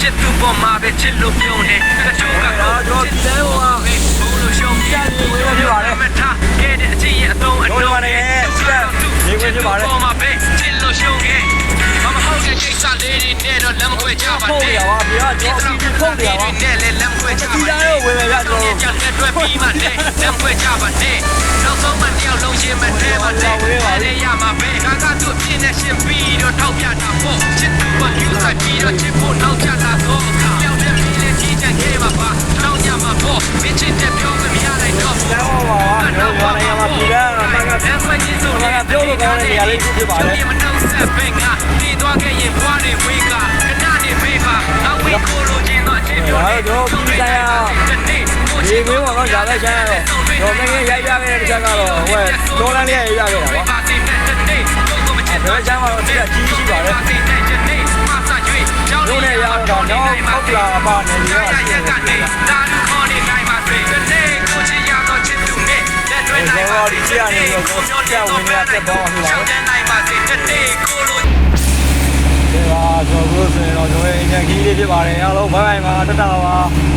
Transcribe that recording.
စ်သူပေါ်မှာပဲချစ်လို့ပြုံးနေတချို့ကတော့ချစ်တယ်ဟောပဲဘုံလို့ရှုံးပြတယ်ဝေးပြပါလေမထားခဲ့တဲ့အချင်းရဲ့အတုံးအတုံးနေဒီဝေးပြပါလေပေါ်မှာပဲချစ်လို့ရှုံးခဲ့မဟုတ်တဲ့ကိစ္စလေးတွေနဲ့တော့လက်မခွဲကြပါနဲ့ဟုတ်တယ်ဗျာကျွန်တော်ဒီဖုန်းတွေနဲ့လည်းလက်မခွဲကြပါနဲ့ဒီတိုင်းဝေးပြရတော့ကြောက်တဲ့အတွက်ပြီးမှလည်းလက်မခွဲကြပါနဲ့နောက်ဆုံးမှတယောက်လုံးချင်းမထဲပါနဲ့လည်းရမှာပဲငါကသူ့အပြင်းနဲ့ရှင်းပြီးတော့ထောက်ပြတာပေါ့ချစ်သူကယူဆိုင်ပြီးတော့ချစ်ဖို့နောက်ကျလာတော့ပြောင်းတဲ့ပြီးလေကြီးချင်ခဲ့ပါပါထောက်ကြမှာပေါ့မင်းချစ်တဲ့ပြောမမရနိုင်တော့ဘူးတော့ပါတော့ဘာလဲမှာပြည်တာတော့ငါပြောလို့ကောင်းတဲ့နေရာလေးဖြစ်ပါလေမနှောက်ဆက်ပဲငါတည်သွားခဲ့ရင်ဘွားတွေဝေးကခဏနေပေးပါအဝေးကိုလိုချင်တော့ချစ်ပြောတယ်ကျွန်တော်ပြည်ဆိုင်ရဒီဝေးပေါ်တော့ဇာတ်ချမ်းတော့ငယ်ငယ်ရိုက်ရခဲ့တဲ့ချက်ကတော့ဟိုဒေါ်လာလေးရိုက်ရခဲ့တာပေါ့ဒါချမ်းကတော့တိကျကြီးရှိပါလေတို့နဲ့ရတော့တော့ဟုတ်လာပါနေရောရှိတယ်ဒါလူခေါ်နေနိုင်ပါစေတဲ့ကိုချင်ရတော့ချစ်သူနဲ့လက်တွဲနိုင်ပါစေတဲ့ကိုကြောက်ဝင်ရတဲ့ဘောင်းဟိုလာနိုင်ပါစေတဲ့ကိုလိုဒီပါဆိုလို့ဆိုရင်တော့ကျွန်တော်အင်ဂျင်ကြီးလေးဖြစ်ပါတယ်အားလုံးဘိုင်ဘိုင်ပါတက်တာပါ